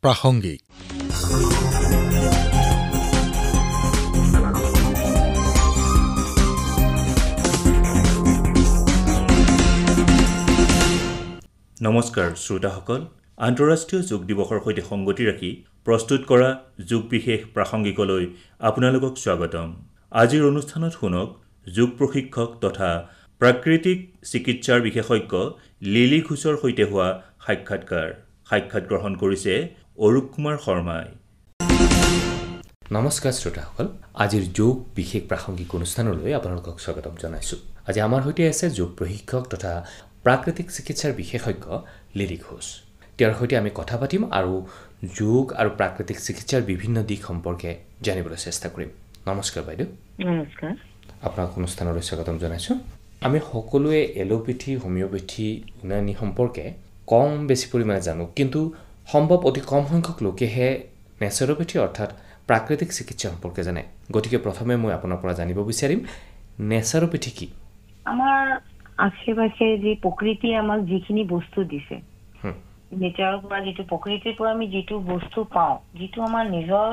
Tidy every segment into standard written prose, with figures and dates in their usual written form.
প্ৰাসংগিক। নমস্কাৰ শ্ৰোতাসকল, আন্তঃৰাষ্ট্ৰীয় যোগ দিৱসৰ সৈতে সংগতি ৰাখি প্ৰস্তুত কৰা যোগ বিশেষ প্ৰাসংগিকলৈ আপোনালোকক স্বাগতম। আজিৰ অনুষ্ঠানত শুনক যোগ প্ৰশিক্ষক তথা প্ৰাকৃতিক চিকিৎসাৰ বিশেষজ্ঞ লিলি ঘোষৰ সৈতে হোৱা সাক্ষাৎ গ্ৰহণ কৰিছে অৰূপ কুমাৰ শৰ্মাই। নমস্কাৰ শ্ৰোতাসকল, আজিৰ যোগ বিশেষ প্ৰাসংগিক অনুষ্ঠানলৈ আপোনালোকক স্বাগতম জনাইছোঁ। আজি আমাৰ সৈতে আছে যোগ প্ৰশিক্ষক তথা প্ৰাকৃতিক চিকিৎসাৰ বিশেষজ্ঞ লিলি ঘোষ। তেওঁৰ সৈতে আমি কথা পাতিম আৰু যোগ আৰু প্ৰাকৃতিক চিকিৎসাৰ বিভিন্ন দিশ সম্পৰ্কে জানিবলৈ চেষ্টা কৰিম। নমস্কাৰ বাইদেউ। নমস্কাৰ। আপোনাক অনুষ্ঠানলৈ স্বাগতম জনাইছোঁ। আমি সকলোৱে এলোপেথি, হোমিঅ'পেথি, ইউনানী সম্পৰ্কে কম বেছি পৰিমাণে জানো, কিন্তু সম্ভৱ অতি কম সংখ্যক লোকেহে নেচাৰোপেথি অৰ্থাৎ প্ৰাকৃতিক চিকিৎসা সম্পৰ্কে জানে। গতিকে প্ৰথমে মই আপোনাৰ পৰা জানিব বিচাৰিম নেচাৰোপেথি কি? আমাৰ আশে-পাশে যি প্ৰকৃতিয়ে আমাক যিখিনি বস্তু দিছে, নেচাৰৰ পৰা যিটো প্ৰকৃতিৰ পৰা আমি যিটো বস্তু পাওঁ, যিটো আমাৰ নিজৰ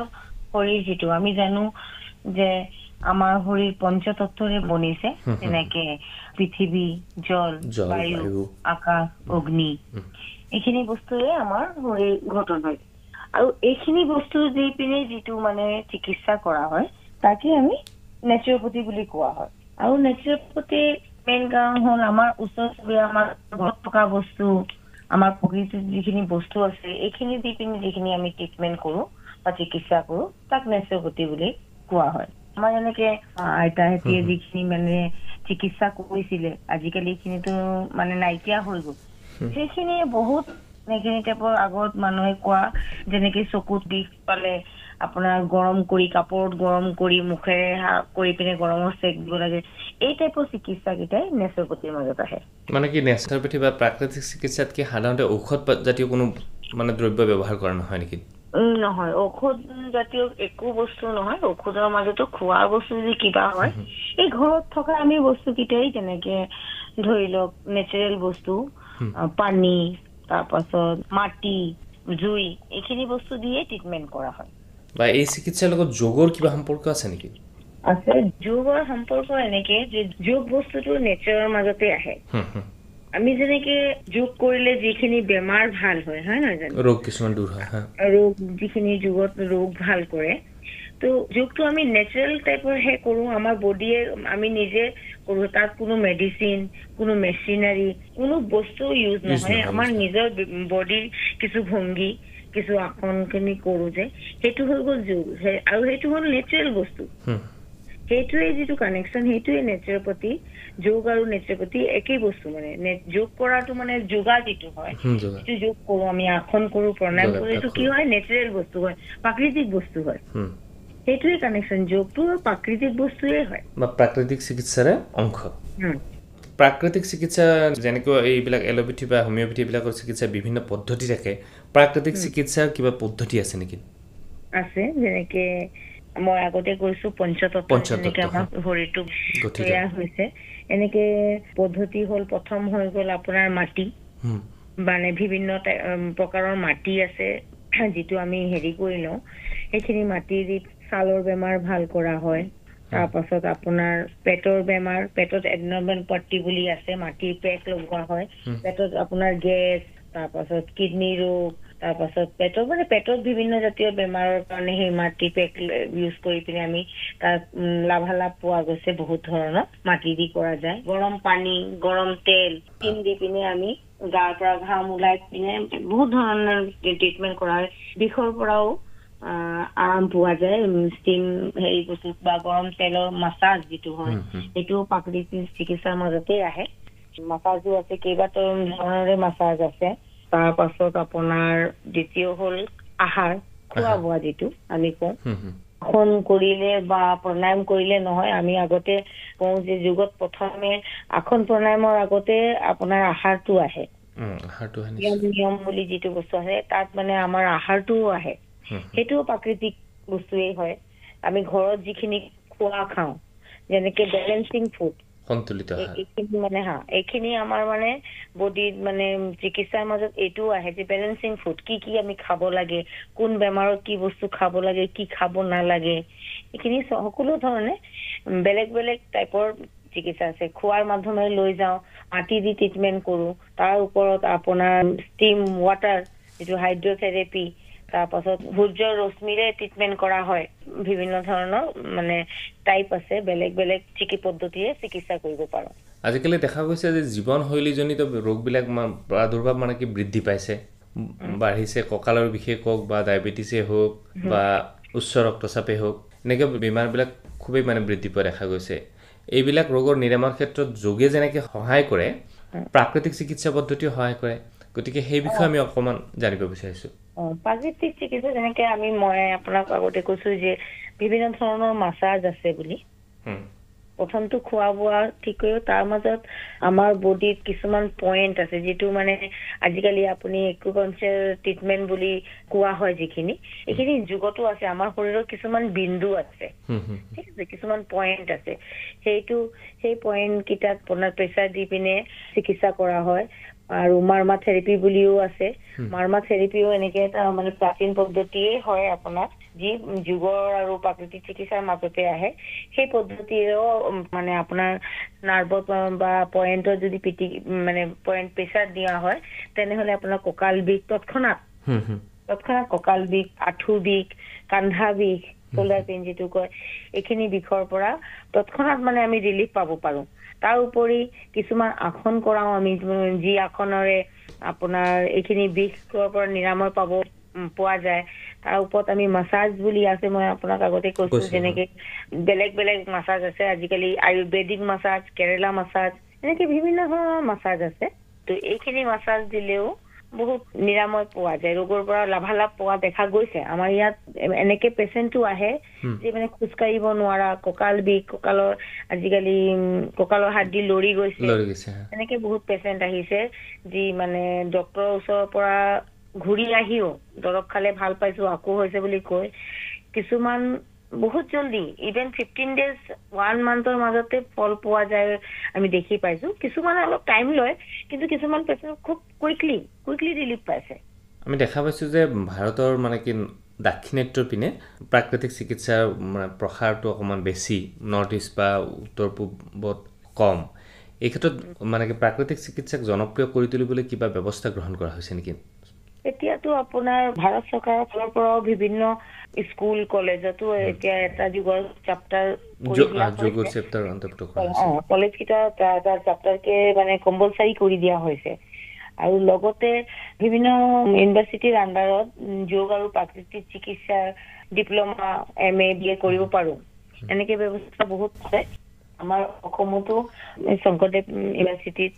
শৰীৰ, যিটো আমি জানো যে আমাৰ শৰীৰ পঞ্চতত্বৰে বনিছে, যেনেকে পৃথিৱী, জল, বায়ু, আকাশ, অগ্নি, এইখিনি বস্তুৰে আমাৰ শৰীৰ গঠন হয়। আৰু এইখিনি বস্তু দি পিনে যিটো মানে চিকিৎসা কৰা হয় তাকে আমি নেচাৰোপেথি বুলি কোৱা হয়। আৰু নেচাৰোপেথি মেইন কাৰণ হ'ল আমাৰ ওচৰ চুবুৰীয়া, আমাৰ ঘৰত থকা বস্তু, আমাৰ প্ৰকৃতিত যিখিনি বস্তু আছে, এইখিনি দি পিনে যিখিনি আমি ট্ৰিটমেণ্ট কৰোঁ বা চিকিৎসা কৰোঁ তাক নেচাৰোপেথি বুলি কোৱা হয়। আমাৰ যেনেকে আইতাহঁতে যিখিনি মানে চিকিৎসা কৰিছিলে, আজিকালি এইখিনিতো মানে নাইকিয়া হৈ গ'ল। সেইখিনি বহুত এইখিনি টাইপৰ আগত মানুহে কোৱা, যেনেকে চকুত বিষ পালে আপোনাৰ গৰম কৰি, কাপোৰত গৰম কৰি, মুখেৰে কৰি পিনে গৰমৰ চেক দিব লাগে, এই টাইপৰ চিকিৎসা কেইটাই নেচাৰোপেথিৰ মাজত আহে। মানে কি নেচাৰোপেথি বা প্ৰাকৃতিক চিকিৎসাতকে সাধাৰণতে ঔষধ জাতীয় কোনো মানে দ্ৰব্য ব্যৱহাৰ কৰা নহয় নেকি? নহয়, ঔষধ জাতীয় একো বস্তু নহয়। ঔষধৰ মাজতো খোৱাৰ বস্তু যদি কিবা হয়, এই ঘৰত থকা আমি বস্তু কেইটাই, যেনেকে ধৰি লওক নেচাৰেল বস্তু, পানী, তাৰপাছত মাটি, জুই, এইখিনি বস্তু দিয়ে ট্ৰিটমেণ্ট কৰা হয়। বা এই চিকিৎসাৰ লগত যোগৰ কিবা সম্পৰ্ক আছে নেকি? আছে। যোগৰ সম্পৰ্ক এনেকে যে যোগ বস্তুটো নেচাৰৰ মাজতে আহে। আমি যেনেকে যোগ কৰিলে যিখিনি বেমাৰ ভাল হয়, হয় নহয় জানো, ৰোগ কিছুমান দূৰ হয়, ৰোগ যিখিনি যোগত ৰোগ ভাল কৰে, তো যোগটো আমি নেচাৰেল টাইপৰহে কৰোঁ। আমাৰ বডিয়ে আমি নিজে কৰোঁ, তাত কোনো মেডিচিন, কোনো মেচিনাৰী, কোনো বস্তু ইউজ নহয়। আমাৰ নিজৰ বডিৰ কিছু ভংগী, কিছু আসনখিনি কৰোঁ যে, সেইটো হৈ গ'ল যোগ। আৰু সেইটো হ'ল নেচাৰেল বস্তু। সেইটোৱে যিটো কানেকশ্যন, সেইটোৱে নেচাৰোপেথি। যোগ আৰু নেচাৰোপেথি একেই বস্তু। মানে যোগ কৰাটো মানে যোগা যিটো হয়, যিটো যোগ কৰোঁ আমি, আসন কৰোঁ, প্ৰণায়াম কৰোঁ, এইটো কি হয়, নেচাৰেল বস্তু হয়, প্ৰাকৃতিক বস্তু হয়। সেইটোৱে কানেকশ্যন, যোগটো প্ৰাকৃতিক বস্তুৱে হয় বা প্ৰাকৃতিক চিকিৎসাৰে অংশ। প্ৰাকৃতিক চিকিৎসা যেনেকৈ এইবিলাক এলোপেথি বা হোমিঅ'পেথি বিলাকৰ চিকিৎসাৰ বিভিন্ন পদ্ধতি থাকে, প্ৰাকৃতিক চিকিৎসাৰ কিবা পদ্ধতি আছে নেকি? আছে। যেনেকে মই আগতে কৈছো পঞ্চতত্ব, যেনেকে আমাৰ শৰীৰটো তৈয়াৰ হৈছে, এনেকে পদ্ধতি হ'ল, প্ৰথম হৈ গ'ল আপোনাৰ মাটি, মানে বিভিন্ন প্ৰকাৰৰ মাটি আছে, যিটো আমি হেৰি কৰি লওঁ। সেইখিনি মাটি দি ছালৰ বেমাৰ ভাল কৰা হয়। তাৰপাছত আপোনাৰ পেটৰ বেমাৰ, পেটত এডনৰ্মেল পাৰ্টি বুলি আছে, মাটিৰ পেক লগোৱা হয়। পেটত আপোনাৰ গেছ, তাৰপাছত কিডনী ৰোগ, তাৰপাছত পেটত বিভিন্ন জাতীয় বেমাৰৰ কাৰণে সেই মাটি পেক ইউজ কৰি পিনে আমি তাত লাভালাভ পোৱা গৈছে। বহুত ধৰণৰ মাটি দি কৰা যায়। গৰম পানী, গৰম তেল, স্কিন দি পিনে আমি গাৰ পৰা ঘাম ওলাই পিনে বহুত ধৰণৰ ট্ৰিটমেণ্ট কৰা হয়। বিষৰ পৰাও আৰাম পোৱা যায়। ষ্টিম হেৰি বস্তু বা গৰম তেলৰ মাছাজ যিটো হয়, সেইটো প্ৰাকৃতিক চিকিৎসাৰ মাজতেই আহে। মাছাজো আছে, কেইবাটাও ধৰণৰে মাছাজ আছে। তাৰ পাছত আপোনাৰ দ্বিতীয় হ'ল আহাৰ, খোৱা বোৱা, যিটো আমি কওঁ। আসন কৰিলে বা প্ৰণায়াম কৰিলে নহয়, আমি আগতে কওঁ যে যোগত প্ৰথমে আসন প্ৰণায়ামৰ আগতে আপোনাৰ আহাৰটো আহে। নিয়ম বুলি যিটো বস্তু আছে, তাত মানে আমাৰ আহাৰটোও আহে। সেইটোও প্ৰাকৃতিক বস্তুৱেই হয়। আমি ঘৰত যিখিনি খোৱা খাওঁ, যেনেকে বেলেঞ্চিং ফুড, সন্তুলিত আহাৰ এইখিনি মানে এইখিনি আমাৰ মানে বডিত মানে চিকিৎসাৰ মাজত এইটো আহে যে বেলেন্সিং ফুড কি আমি খাব লাগে, কোন বেমাৰত কি বস্তু খাব লাগে, কি খাব নালাগে, এইখিনি সকলো ধৰণে বেলেগ বেলেগ টাইপৰ চিকিৎসা আছে। খোৱাৰ মাধ্যমেৰে লৈ যাওঁ, মাটি দি ট্ৰিটমেণ্ট কৰোঁ, তাৰ ওপৰত আপোনাৰ ষ্টিম ৱাটাৰ যিটো হাইড্ৰথেৰাপি, তাৰপাছত সূৰ্যৰ ৰশ্মিৰে ট্ৰিটমেণ্ট কৰা হয়। বিভিন্ন ধৰণৰ মানে টাইপ আছে, বেলেগ বেলেগ পদ্ধতিৰে চিকিৎসা কৰিব পাৰোঁ। আজিকালি দেখা গৈছে যে জীৱনশৈলীজনিত ৰোগবিলাক প্ৰাদুৰ্ভাৱ মানে কি বৃদ্ধি পাইছে, বাঢ়িছে। কঁকালৰ বিশেষ হওক বা ডায়েবেটিছে হওক বা উচ্চ ৰক্তচাপে হওক, এনেকৈ বেমাৰবিলাক খুবেই মানে বৃদ্ধি পোৱা দেখা গৈছে। এইবিলাক ৰোগৰ নিৰাময়ৰ ক্ষেত্ৰত যোগে যেনেকৈ সহায় কৰে, প্ৰাকৃতিক চিকিৎসা পদ্ধতিও সহায় কৰে। গতিকে সেই বিষয়ে আমি অকণমান জানিব বিচাৰিছোঁ। প্ৰাকৃতিক চিকিৎসা যেনেকে মই আপোনাক আগতে কৈছো যে বিভিন্ন ধৰণৰ মাছাজ আছে বুলি। প্ৰথমটো খোৱা বোৱা ঠিক কৰি তাৰ মাজত আমাৰ বডিত কিছুমান পইণ্ট আছে, যিটো মানে আজিকালি আপুনি একুপাংচাৰ ট্ৰিটমেণ্ট বুলি কোৱা হয় যিখিনি, এইখিনি যুগতো আছে। আমাৰ শৰীৰৰ কিছুমান বিন্দু আছে, ঠিক আছে, কিছুমান পইণ্ট আছে। সেই পইণ্ট কেইটাত আপোনাৰ প্ৰেছাৰ দি পিনে চিকিৎসা কৰা হয়। আৰু মাৰ্মা থেৰাপি বুলিও আছে। মাৰ্মা থেৰাপিও এনেকে এটা মানে প্ৰাচীন পদ্ধতিয়ে হয় আপোনাৰ, যি যুগৰ আৰু প্ৰাকৃতিক চিকিৎসাৰ মাজতে আহে। সেই পদ্ধতিৰেও মানে আপোনাৰ নাৰ্ভত বা পইণ্টত যদি মানে পইণ্ট প্ৰেছাৰ দিয়া হয়, তেনেহলে আপোনাৰ কঁকাল বিষ তৎক্ষণাত কঁকাল বিষ, আঁঠু বিষ, কান্ধা বিষ, শোল্ডাৰ পেইন যিটো কয়, এইখিনি বিষৰ পৰা তৎক্ষণাত মানে আমি ৰিলিফ পাব পাৰোঁ। তাৰ উপৰি কিছুমান আসন কৰাও আমি, যি আসনেৰে আপোনাৰ এইখিনি বিষৰ পৰা নিৰাময় পোৱা যায়। তাৰ ওপৰত আমি মাছাজ বুলি আছে, মই আপোনাক আগতে কৈছো, যেনেকে বেলেগ বেলেগ মাছাজ আছে আজিকালি, আয়ুৰ্বেদিক মাছাজ, কেৰেলা মাছাজ, এনেকে বিভিন্ন ধৰণৰ মাছাজ আছে। তো এইখিনি মাছাজ দিলেও বহুত নিৰাময় পোৱা যায়, ৰোগৰ পৰা লাভালাভ পোৱা দেখা গৈছে। আমাৰ ইয়াত এনেকে পেচেণ্টটো আহে যে মানে খোজকাঢ়িব নোৱাৰা, কঁকাল বিষ, আজিকালি কঁকালৰ হাড়দি লৰি গৈছে, এনেকে বহুত পেচেণ্ট আহিছে, যি মানে ডক্তৰৰ ওচৰৰ পৰা ঘূৰি আহিও দৰৱ খালে ভাল পাইছো, আকৌ হৈছে বুলি কয়। কিছুমান বহুত জলদি, ইভেন 15 days 1 monthৰ মাজতে ফল পোৱা যায়, আমি দেখি পাইছো। কিছুমানে অলপ টাইম লয়, কিন্তু কিছুমান পেচেণ্ট খুব কুইকলি ৰিলিফ পাইছে। আমি দেখা পাইছো যে ভাৰতৰ মানে কি দাক্ষিণাত্যৰ পিনে প্ৰাকৃতিক চিকিৎসাৰ মানে প্ৰসাৰটো অকণমান বেছি, নৰ্থ ইষ্ট বা উত্তৰ পূবত কম। এই ক্ষেত্ৰত মানে কি প্ৰাকৃতিক চিকিৎসাক জনপ্ৰিয় কৰি তুলিবলৈ কিবা ব্যৱস্থা গ্ৰহণ কৰা হৈছে নেকি? এতিয়াতো আপোনাৰ ভাৰত চৰকাৰৰ ফালৰ পৰাও বিভিন্ন স্কুল কলেজতো এতিয়া এটা যুগৰ চেপ্টাৰ কলেজ কেইটা চেপ্টাৰকে মানে কম্পালচাৰী কৰি দিয়া হৈছে। আৰু লগতে বিভিন্ন ইউনিভাৰ্চিটিৰ আণ্ডাৰত যোগ আৰু প্ৰাকৃতিক চিকিৎসা ডিপ্ল'মা, MA, BA কৰিব পাৰোঁ, এনেকে ব্যৱস্থা বহুত আছে। আমাৰ অসমতো শংকৰদেৱ ইউনিভাৰ্চিটিত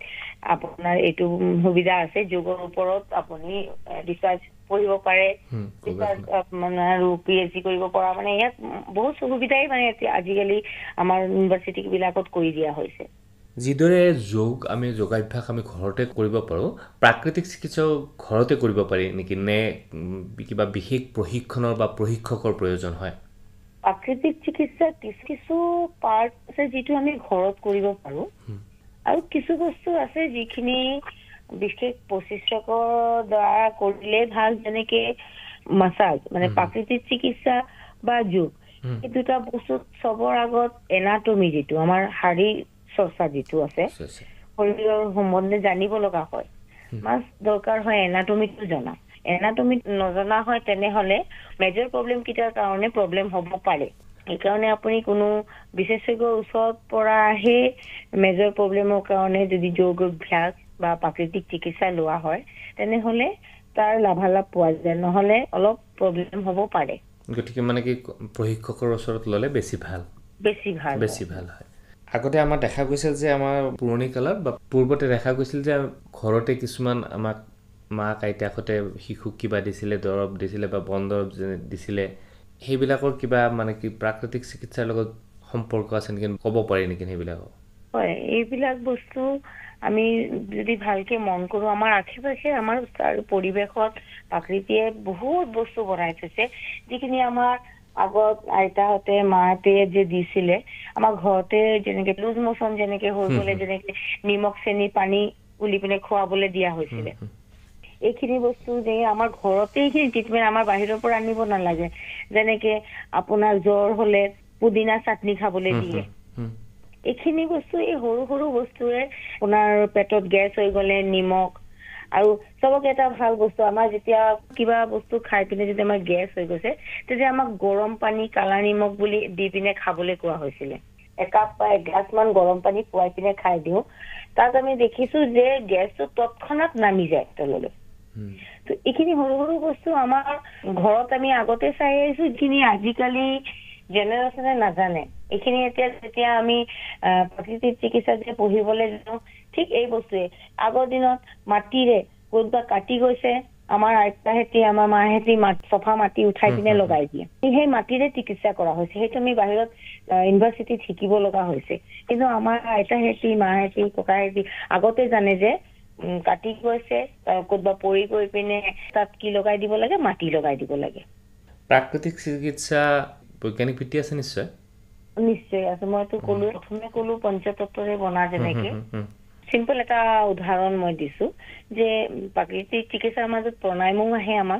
আপোনাৰ এইটো সুবিধা আছে, যোগৰ ওপৰত আপুনি ৰিচাৰ্চ পঢ়িব পাৰে, আৰু PhD কৰিব পৰা, মানে ইয়াত বহুত সুবিধাই মানে আজিকালি আমাৰ ইউনিভাৰ্চিটি বিলাকত কৰি দিয়া হৈছে। যিদৰে আমি যোগাভ্যাস আমি ঘৰতে কৰিব পাৰোঁ, প্ৰাকৃতিক চিকিৎসাও ঘৰতে কৰিব পাৰি নেকি, নে কিবা বিশেষ প্ৰশিক্ষণৰ বা প্ৰশিক্ষকৰ প্ৰয়োজন হয়? প্ৰাকৃতিক চিকিৎসা কিছু পাৰ্ট আছে যিটো আমি ঘৰত কৰিব পাৰোঁ, আৰু কিছু বস্তু আছে যিখিনি বিশেষ প্ৰশিক্ষকৰ দ্বাৰা কৰিলে ভাল, যেনেকে মাছাজ, মানে প্ৰাকৃতিক চিকিৎসা বা যোগ, এই দুটা বস্তু চবৰ আগত এনাটমি, যিটো আমাৰ শাৰীৰ চৰ্চা যিটো আছে, শৰীৰৰ সম্বন্ধে জানিব লগা হয়, মাছ দৰকাৰ হয় এনাটমিটো জনা। এনাটমি নজনা হয় তেনেহলে মেজৰ প্ৰব্লেম কেইটাৰ কাৰণে প্ৰব্লেম হ'ব পাৰে। সেইকাৰণে আপুনি কোনো বিশেষজ্ঞৰ ওচৰত পৰা আহে মেজৰ প্ৰব্লেমৰ কাৰণে যদি যোগ অভ্যাস বা প্ৰাকৃতিক চিকিৎসা লোৱা হয়, তেনেহলে তাৰ লাভালাভ পোৱা যায়, নহলে অলপ প্ৰব্লেম হ'ব পাৰে। গতিকে মানে কি প্ৰশিক্ষকৰ ওচৰত ল'লে বেছি ভাল হয়। আগতে আমাৰ দেখা গৈছিল যে আমাৰ পুৰণি কালত বা পূৰ্বতে দেখা গৈছিল যে ঘৰতে কিছুমান আমাক মাক আইতাকহঁতে শিশুক কিবা দিছিলে, দৰৱ দিছিলে বা বন দৰৱ দিছিলে, সেইবিলাকৰ কিবা মানে কি প্ৰাকৃতিক চিকিৎসাৰ লগত সম্পৰ্ক আছে নেকি, ক'ব পাৰি নেকি সেইবিলাকৰ? হয়, এইবিলাক বস্তু আমি যদি ভালকে মন কৰোঁ, আমাৰ আশে-পাশে আমাৰ পৰিৱেশত প্ৰকৃতিয়ে বহুত বস্তু বনাই থৈছে, যিখিনি আমাৰ আগত আইতাহঁতে মাহঁতে যে দিছিলে আমাৰ ঘৰতে যেনেকে লুজ মোচন যেনেকে হৈ গ'লে যেনেকে নিমখ চেনি পানী উলি পিনে খুৱাবলৈ দিয়া হৈছিলে এইখিনি বস্তু যে আমাৰ ঘৰতে এইখিনি ট্ৰিটমেণ্ট আমাৰ বাহিৰৰ পৰা আনিব নালাগে যেনেকে আপোনাৰ জ্বৰ হলে পুদিনা চাটনি খাবলৈ দিয়ে এইখিনি বস্তু এই সৰু সৰু বস্তুৱে আপোনাৰ পেটত গেছ হৈ গ'লে নিমখ আৰু সবকে এটা ভাল বস্তু আমাৰ যেতিয়া কিবা বস্তু খাই পিনে যদি আমাৰ গেছ হৈ গৈছে তেতিয়া আমাক গৰম পানী কালা নিমখ বুলি দি পিনে খাবলৈ কোৱা হৈছিলে একাপ বা এগিলাচ মান গৰম পানী খুৱাই পিনে খাই দিওঁ তাত আমি দেখিছো যে গেছটো তৎক্ষণাত নামি যায় তললৈ তো এইখিনি সৰু সৰু বস্তু আমাৰ ঘৰত আমি আগতে চাই আহিছো যিখিনি আজিকালি জেনেৰেশ্যনে নাজানে এইখিনি এতিয়া যেতিয়া আমি প্ৰাকৃতিক চিকিৎসা যে পঢ়িবলৈ যাওঁ ঠিক এই বস্তুৱে আগৰ দিনত মাটিৰে ক'ৰবাত কাটি গৈছে আমাৰ আইতাহেঁতি আমাৰ মাহেঁতি চফা মাটি উঠাই পিনে লগাই দিয়ে সেই মাটিৰে চিকিৎসা কৰা হৈছে সেইটো আমি বাহিৰত ইউনিভাৰ্চিটিত শিকিব লগা হৈছে কিন্তু আমাৰ আইতাহেঁতি মাহেঁতি ককাহেঁতি আগতে জানে যে কাটি গৈছে ক'ৰবাত পৰি গৈ পিনে তাত কি লগাই দিব লাগে মাটি লগাই দিব লাগে প্ৰাকৃতিক চিকিৎসা বৈজ্ঞানিক ভিত্তি আছে নিশ্চয় নিশ্চয় আছে মইতো প্ৰথমে ক'লো পঞ্চতত্বৰে বনা যেনেকে চিম্পল এটা উদাহৰণ মই দিছো যে প্ৰাকৃতিক চিকিৎসাৰ মাজত প্ৰণায়ামো আহে আমাৰ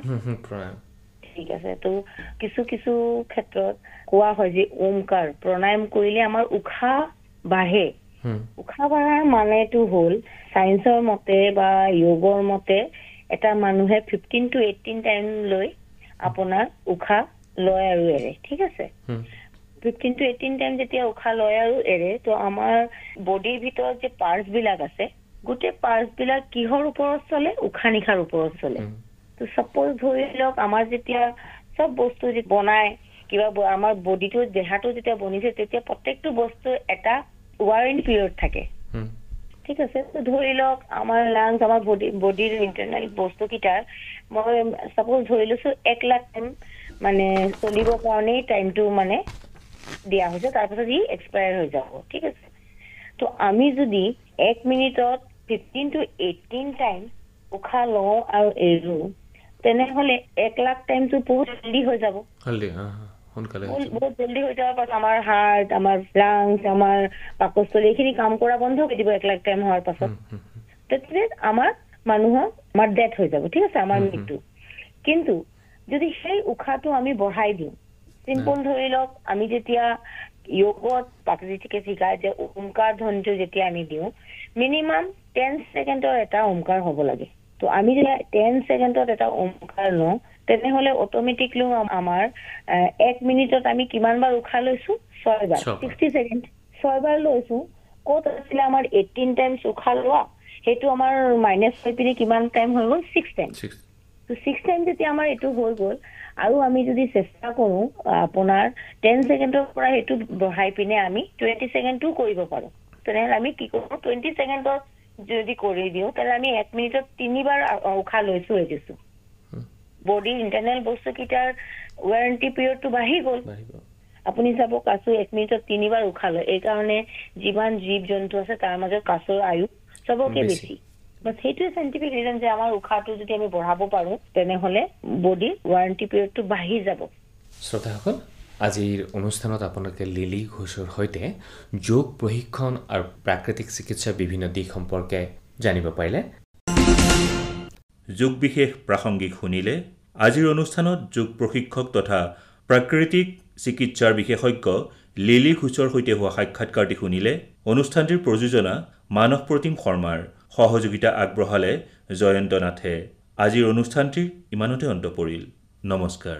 ঠিক আছে তো কিছু কিছু ক্ষেত্ৰত কোৱা হয় যে ওমকাৰ প্ৰণায়াম কৰিলে আমাৰ উশাহ বাঢ়ে উশাহ বাঢ়াৰ মানেটো হ'ল চাইন্সৰ মতে বা যোগৰ মতে এটা মানুহে 15 to 18 টাইম লৈ আপোনাৰ উশাহ লয় আৰু এৰে ঠিক আছে 15 to 18 টাইম যেতিয়া উশাহ লয় আৰু এৰে তো আমাৰ বডিৰ ভিতৰত যে পাৰ্টছ বিলাক আছে গোটেই পাৰ্টছ বিলাক কিহৰ ওপৰত চলে উশাহ নিশাৰ ওপৰত চলে তো সাপোজ ধৰি লওক আমাৰ যেতিয়া সব বস্তু যে বনায় কিবা আমাৰ বডিটো দেহাটো যেতিয়া বনিছে তেতিয়া প্ৰত্যেকটো বস্তু এটা ওয়াৰেণ্টি পিৰিয়ড থাকে ঠিক আছে তো ধৰি লওক আমাৰ লাংছ আমাৰ বডিৰ ইন্টাৰনেল বস্তু কিটাৰ মই সাপোজ ধৰি লৈছো 1 লাখ টাইম মানে চলিবৰ কাৰণে টাইমটো মানে দিয়া হৈছে তাৰপিছত ই এক্সপায়াৰ হৈ যাব ঠিক আছে তো আমি যদি 1 মিনিটত 15 to 18 টাইম উশাহ লওঁ আৰু এৰো তেনেহলে 1 লাখ টাইমটো বহুত জলদি হৈ যাব বহুত জলদি হৈ যাব পাছত আমাৰ হাৰ্ট আমাৰ লাংছ আমাৰ পাকস্থলী এইখিনি কাম কৰা বন্ধ কৰি দিব 1 লাখ টাইম হোৱাৰ পাছত তেতিয়া আমাৰ মানুহৰ আমাৰ ডেথ হৈ যাব ঠিক আছে আমাৰ মৃত্যু কিন্তু যদি সেই উশাহটো আমি বঢ়াই দিওঁ চিম্পল ধৰি লওক আমি যেতিয়া যোগত প্ৰাকৃতিক শিকায় যে ওমকাৰ ধ্বনিটো যেতিয়া আমি দিওঁ মিনিমাম 10 ছেকেণ্ডৰ এটা ওমকাৰ হ'ব লাগে তো আমি যেতিয়া 10 ছেকেণ্ডত এটা ওমকাৰ লওঁ তেনেহলে অটোমেটিকলি আমাৰ 1 মিনিটত আমি কিমান বাৰ উশাহ লৈছো 6 বাৰ 60 ছেকেণ্ড 6 বাৰ লৈছো ক'ত আছিলে আমাৰ 18 টাইমছ উশাহ লোৱা সেইটো আমাৰ মাইনাছ হৈ পিনে কিমান টাইম হৈ গ'ল 6 টাইম তো 6 টাইম যেতিয়া আমাৰ এইটো হৈ গ'ল আৰু আমি যদি চেষ্টা কৰো আপোনাৰ 10 ছেকেণ্ডৰ পৰা সেইটো বঢ়াই পিনে আমি 20 ছেকেণ্ডটো কৰিব পাৰো তেনেহলে আমি কি কৰো 20 ছেকেণ্ডৰ যদি কৰি দিও তাহলে আমি 1 মিনিটত 3 বাৰ উশাহ লৈছো এদিছো বডি ইন্টাৰনেল বস্তু কিটাৰ ওয়াৰেণ্টি পিৰিয়ডটো বাঢ়ি গ'ল আপুনি চাব কাছু 1 মিনিটত 3 বাৰ উশাহ লয় এই কাৰণে যিমান জীৱ জন্তু আছে তাৰ মাজত কাছৰ আয়ু সবকে বেছি বাট সেইটোৱে সাইন্টিফিক ৰিজন যে আমাৰ উশাহটো যদি আমি বঢ়াব পাৰো তেনেহলে বডি ওয়াৰেণ্টি পিৰিয়ডটো বাঢ়ি যাব শ্ৰোতাসকল আজিৰ অনুষ্ঠানত আপোনালোকে লিলি ঘোষৰ সৈতে যোগ প্ৰশিক্ষণ আৰু প্ৰাকৃতিক চিকিৎসাৰ বিভিন্ন দিশ সম্পৰ্কে জানিব পাৰিলে যোগ বিশেষ প্ৰাসংগিক শুনিলে আজিৰ অনুষ্ঠানত যোগ প্ৰশিক্ষক তথা প্ৰাকৃতিক চিকিৎসাৰ বিশেষজ্ঞ লিলি ঘোষৰ সৈতে হোৱা সাক্ষাৎকাৰটি শুনিলে অনুষ্ঠানটিৰ প্ৰযোজনা মানস প্ৰতিম শৰ্মাৰ সহযোগিতা আগবঢ়ালে জয়ন্ত নাথে আজিৰ অনুষ্ঠানটিৰ ইমানতে অন্ত পৰিল নমস্কাৰ